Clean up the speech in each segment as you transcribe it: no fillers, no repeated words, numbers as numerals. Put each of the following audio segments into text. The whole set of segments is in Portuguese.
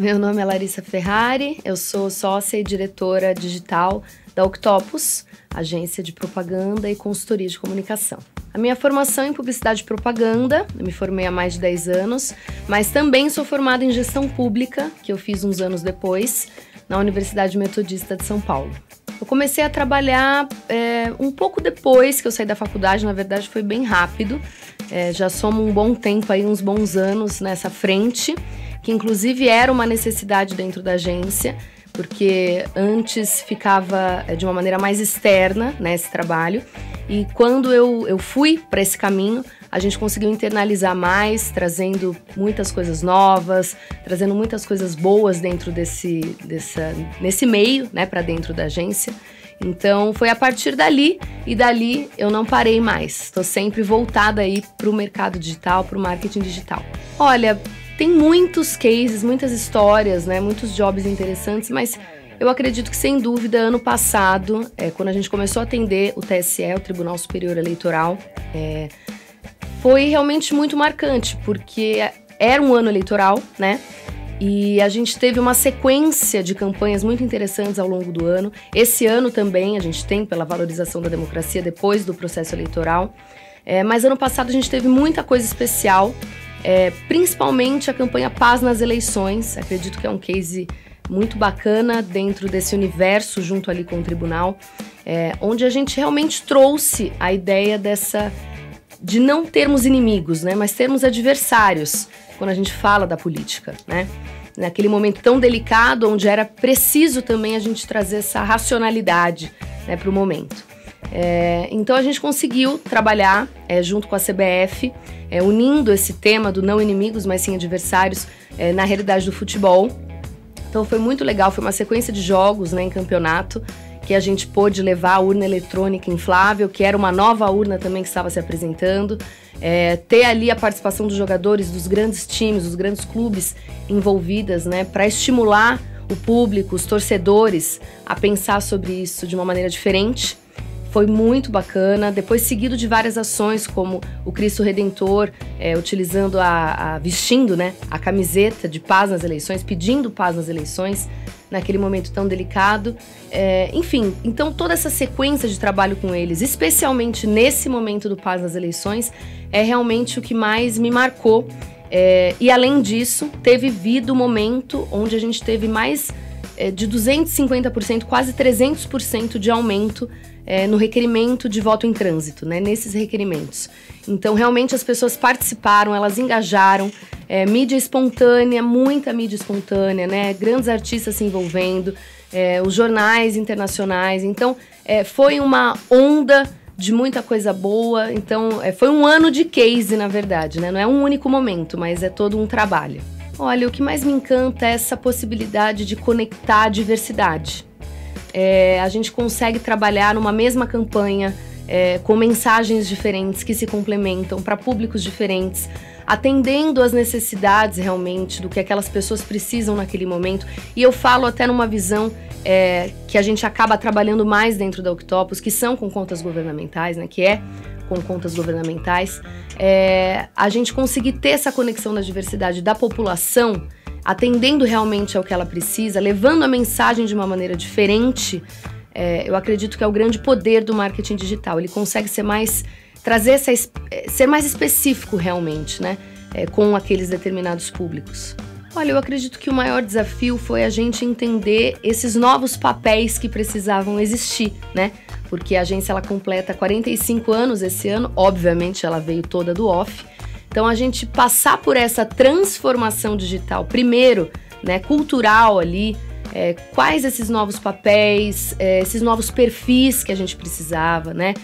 Meu nome é Larissa Ferrari, eu sou sócia e diretora digital da Octopus, agência de propaganda e consultoria de comunicação. A minha formação é em publicidade e propaganda, eu me formei há mais de 10 anos, mas também sou formada em gestão pública, que eu fiz uns anos depois, na Universidade Metodista de São Paulo. Eu comecei a trabalhar um pouco depois que eu saí da faculdade, na verdade foi bem rápido, já somos um bom tempo aí, uns bons anos nessa frente, que inclusive era uma necessidade dentro da agência, porque antes ficava de uma maneira mais externa, né, esse trabalho, e quando eu fui para esse caminho, a gente conseguiu internalizar mais, trazendo muitas coisas novas, trazendo muitas coisas boas dentro nesse meio, né, para dentro da agência. Então foi a partir dali, e dali eu não parei mais. Estou sempre voltada aí para o mercado digital, para o marketing digital. Olha, tem muitos cases, muitas histórias, né, muitos jobs interessantes, mas eu acredito que, sem dúvida, ano passado, quando a gente começou a atender o TSE, o Tribunal Superior Eleitoral, foi realmente muito marcante, porque era um ano eleitoral, né? E a gente teve uma sequência de campanhas muito interessantes ao longo do ano. Esse ano também a gente tem, pela valorização da democracia depois do processo eleitoral. Mas ano passado a gente teve muita coisa especial, principalmente a campanha Paz nas Eleições. Acredito que é um case muito bacana dentro desse universo, junto ali com o tribunal, onde a gente realmente trouxe a ideia de não termos inimigos, né, mas termos adversários quando a gente fala da política, né? Naquele momento tão delicado, onde era preciso também a gente trazer essa racionalidade, né, para o momento. Então a gente conseguiu trabalhar junto com a CBF, unindo esse tema do não inimigos, mas sim adversários, na realidade do futebol. Então foi muito legal, foi uma sequência de jogos, né, em campeonato, que a gente pôde levar a urna eletrônica inflável, que era uma nova urna também que estava se apresentando, ter ali a participação dos jogadores, dos grandes times, dos grandes clubes envolvidas, né, para estimular o público, os torcedores a pensar sobre isso de uma maneira diferente. Foi muito bacana, depois seguido de várias ações, como o Cristo Redentor, utilizando vestindo, né, a camiseta de paz nas eleições, pedindo paz nas eleições, naquele momento tão delicado. Enfim, então toda essa sequência de trabalho com eles, especialmente nesse momento do Paz nas Eleições, é realmente o que mais me marcou. E além disso, teve vindo o momento onde a gente teve mais de 250%, quase 300% de aumento no requerimento de voto em trânsito, né, nesses requerimentos. Então, realmente, as pessoas participaram, elas engajaram, mídia espontânea, muita mídia espontânea, né, grandes artistas se envolvendo, os jornais internacionais. Então, foi uma onda de muita coisa boa. Então, foi um ano de case, na verdade, né, não é um único momento, mas é todo um trabalho. Olha, o que mais me encanta é essa possibilidade de conectar a diversidade. A gente consegue trabalhar numa mesma campanha, com mensagens diferentes que se complementam para públicos diferentes, atendendo às necessidades realmente do que aquelas pessoas precisam naquele momento. E eu falo até numa visão que a gente acaba trabalhando mais dentro da Octopus, que são com contas governamentais, né, com contas governamentais, a gente conseguir ter essa conexão da diversidade da população, atendendo realmente ao que ela precisa, levando a mensagem de uma maneira diferente. Eu acredito que é o grande poder do marketing digital. Ele consegue ser mais específico realmente, né, com aqueles determinados públicos. Olha, eu acredito que o maior desafio foi a gente entender esses novos papéis que precisavam existir, né? Porque a agência, ela completa 45 anos esse ano, obviamente ela veio toda do off. Então a gente passar por essa transformação digital, primeiro, né, cultural ali, quais esses novos papéis, esses novos perfis que a gente precisava, né?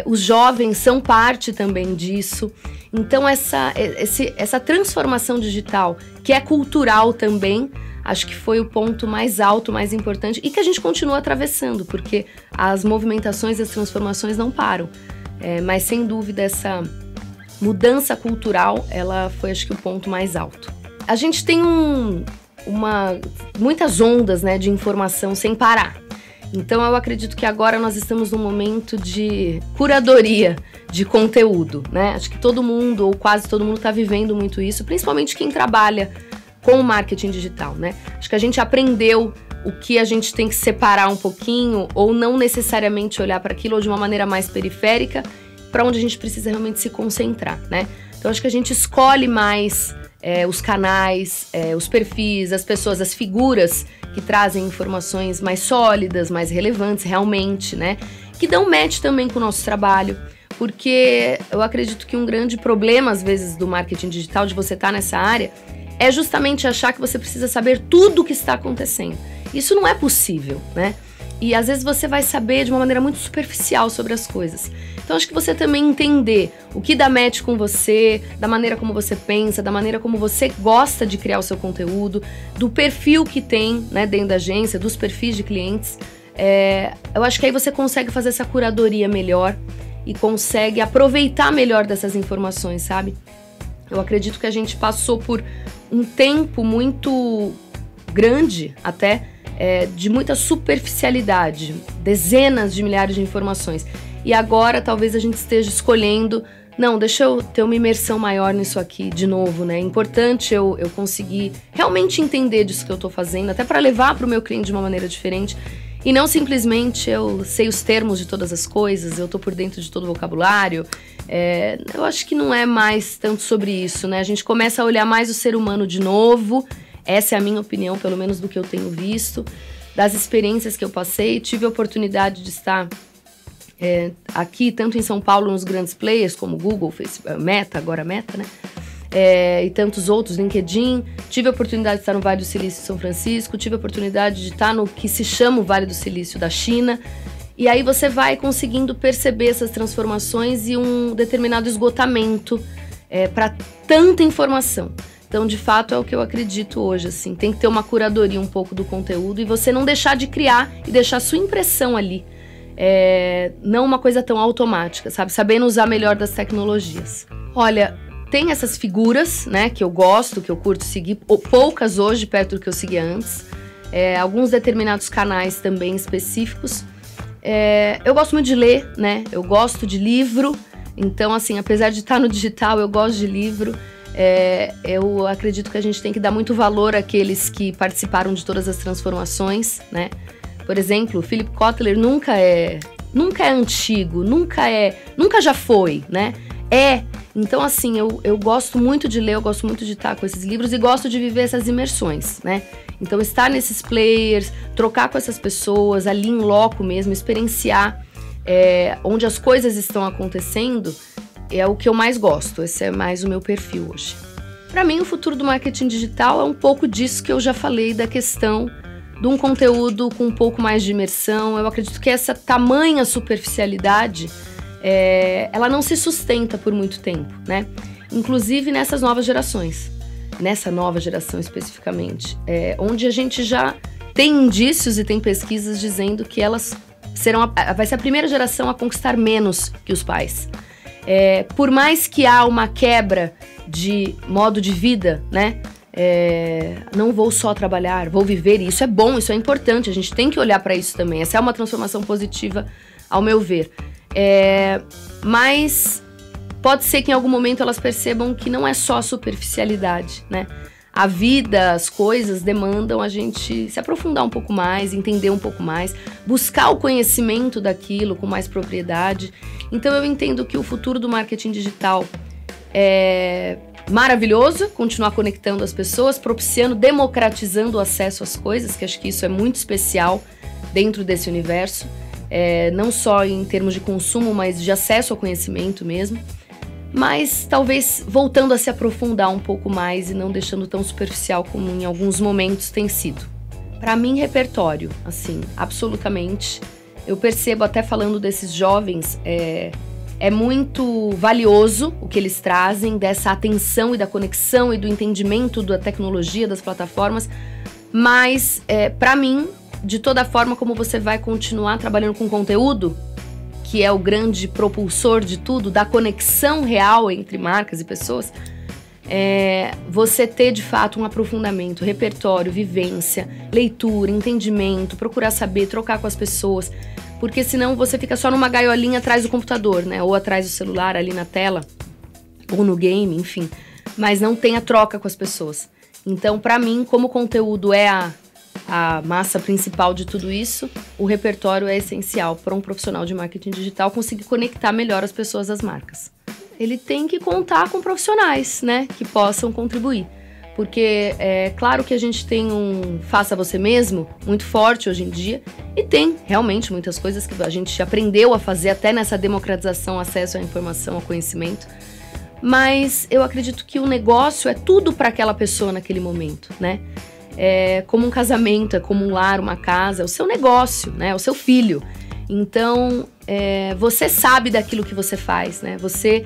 Os jovens são parte também disso. Então essa transformação digital, que é cultural também, acho que foi o ponto mais alto, mais importante, e que a gente continua atravessando, porque as movimentações e as transformações não param. Mas sem dúvida essa mudança cultural, ela foi, acho que, o ponto mais alto. A gente tem muitas ondas, né, de informação sem parar. Então eu acredito que agora nós estamos num momento de curadoria de conteúdo, né? Acho que todo mundo, ou quase todo mundo, está vivendo muito isso, principalmente quem trabalha com o marketing digital, né? Acho que a gente aprendeu o que a gente tem que separar um pouquinho, ou não necessariamente olhar para aquilo, ou de uma maneira mais periférica, para onde a gente precisa realmente se concentrar, né? Então, acho que a gente escolhe mais os canais, os perfis, as pessoas, as figuras que trazem informações mais sólidas, mais relevantes realmente, né? Que dão match também com o nosso trabalho, porque eu acredito que um grande problema, às vezes, do marketing digital, de você estar nessa área, é justamente achar que você precisa saber tudo o que está acontecendo. Isso não é possível, né? E às vezes você vai saber de uma maneira muito superficial sobre as coisas. Então acho que você também entender o que dá match com você, da maneira como você pensa, da maneira como você gosta de criar o seu conteúdo, do perfil que tem, né, dentro da agência, dos perfis de clientes. Eu acho que aí você consegue fazer essa curadoria melhor e consegue aproveitar melhor dessas informações, sabe? Eu acredito que a gente passou por um tempo muito grande até, de muita superficialidade, dezenas de milhares de informações. E agora talvez a gente esteja escolhendo, não, deixa eu ter uma imersão maior nisso aqui de novo, né? É importante eu conseguir realmente entender disso que eu tô fazendo, até para levar para o meu cliente de uma maneira diferente. E não simplesmente eu sei os termos de todas as coisas, eu tô por dentro de todo o vocabulário. Eu acho que não é mais tanto sobre isso, né? A gente começa a olhar mais o ser humano de novo. Essa é a minha opinião, pelo menos do que eu tenho visto, das experiências que eu passei. Tive a oportunidade de estar aqui, tanto em São Paulo, nos grandes players, como Google, Facebook, Meta, agora Meta, né? E tantos outros, LinkedIn. Tive a oportunidade de estar no Vale do Silício em São Francisco, tive a oportunidade de estar no que se chama o Vale do Silício da China. E aí você vai conseguindo perceber essas transformações e um determinado esgotamento para tanta informação. Então, de fato, é o que eu acredito hoje, assim. Tem que ter uma curadoria um pouco do conteúdo e você não deixar de criar e deixar a sua impressão ali. Não uma coisa tão automática, sabe? Sabendo usar melhor das tecnologias. Olha, tem essas figuras, né, que eu gosto, que eu curto seguir, poucas hoje, perto do que eu seguia antes. Alguns determinados canais também específicos. Eu gosto muito de ler, né? Eu gosto de livro. Então, assim, apesar de estar no digital, eu gosto de livro. Eu acredito que a gente tem que dar muito valor àqueles que participaram de todas as transformações, né? Por exemplo, Philip Kotler nunca é antigo, nunca já foi, né? Então, assim, eu gosto muito de ler, eu gosto muito de estar com esses livros e gosto de viver essas imersões, né? Então, estar nesses players, trocar com essas pessoas, ali em loco mesmo, experienciar onde as coisas estão acontecendo, é o que eu mais gosto. Esse é mais o meu perfil hoje. Para mim, o futuro do marketing digital é um pouco disso que eu já falei, da questão de um conteúdo com um pouco mais de imersão. Eu acredito que essa tamanha superficialidade, ela não se sustenta por muito tempo, né? Inclusive nessas novas gerações. Nessa nova geração especificamente. Onde a gente já tem indícios e tem pesquisas dizendo que elas vai ser a primeira geração a conquistar menos que os pais. Por mais que há uma quebra de modo de vida, né? Não vou só trabalhar, vou viver, e isso é bom, isso é importante, a gente tem que olhar para isso também. Essa é uma transformação positiva, ao meu ver. Mas pode ser que em algum momento elas percebam que não é só a superficialidade, né? A vida, as coisas demandam a gente se aprofundar um pouco mais, entender um pouco mais, buscar o conhecimento daquilo com mais propriedade. Então eu entendo que o futuro do marketing digital é maravilhoso, continuar conectando as pessoas, propiciando, democratizando o acesso às coisas, que acho que isso é muito especial dentro desse universo, não só em termos de consumo, mas de acesso ao conhecimento mesmo. Mas talvez voltando a se aprofundar um pouco mais e não deixando tão superficial como em alguns momentos tem sido. Para mim, repertório, assim, absolutamente. Eu percebo, até falando desses jovens, é muito valioso o que eles trazem, dessa atenção e da conexão e do entendimento da tecnologia, das plataformas, mas para mim, de toda forma, como você vai continuar trabalhando com conteúdo, que é o grande propulsor de tudo, da conexão real entre marcas e pessoas, você ter de fato um aprofundamento, repertório, vivência, leitura, entendimento, procurar saber, trocar com as pessoas, porque senão você fica só numa gaiolinha atrás do computador, né? Ou atrás do celular, ali na tela, ou no game, enfim, mas não tem a troca com as pessoas. Então, para mim, como o conteúdo é a massa principal de tudo isso, o repertório é essencial para um profissional de marketing digital conseguir conectar melhor as pessoas às marcas. Ele tem que contar com profissionais, né, que possam contribuir. Porque é claro que a gente tem um faça você mesmo muito forte hoje em dia e tem realmente muitas coisas que a gente aprendeu a fazer até nessa democratização, acesso à informação, ao conhecimento. Mas eu acredito que o negócio é tudo para aquela pessoa naquele momento, né? É como um casamento, é como um lar, uma casa, é o seu negócio, né? É o seu filho. Então, você sabe daquilo que você faz, né? Você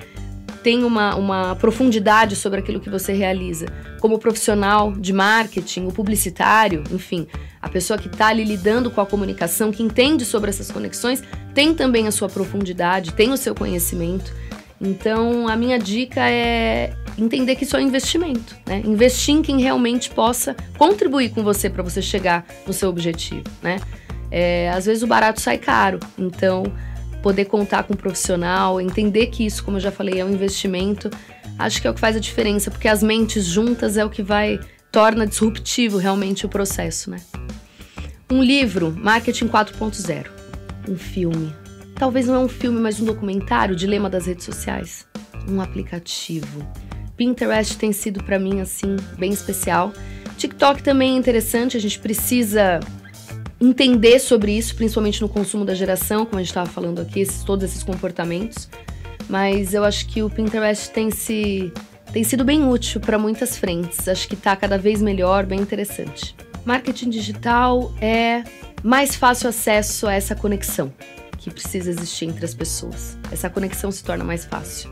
tem uma profundidade sobre aquilo que você realiza. Como profissional de marketing, o publicitário, enfim, a pessoa que está ali lidando com a comunicação, que entende sobre essas conexões, tem também a sua profundidade, tem o seu conhecimento. Então, a minha dica é entender que isso é um investimento, né? Investir em quem realmente possa contribuir com você para você chegar no seu objetivo, né? Às vezes o barato sai caro, então poder contar com um profissional, entender que isso, como eu já falei, é um investimento, acho que é o que faz a diferença, porque as mentes juntas é o que torna disruptivo realmente o processo, né? Um livro, Marketing 4.0, um filme. Talvez não é um filme, mas um documentário, Dilema das Redes Sociais. Um aplicativo. Pinterest tem sido para mim, assim, bem especial. TikTok também é interessante, a gente precisa entender sobre isso, principalmente no consumo da geração, como a gente estava falando aqui, todos esses comportamentos. Mas eu acho que o Pinterest tem sido bem útil para muitas frentes. Acho que está cada vez melhor, bem interessante. Marketing digital é mais fácil acesso a essa conexão que precisa existir entre as pessoas. Essa conexão se torna mais fácil.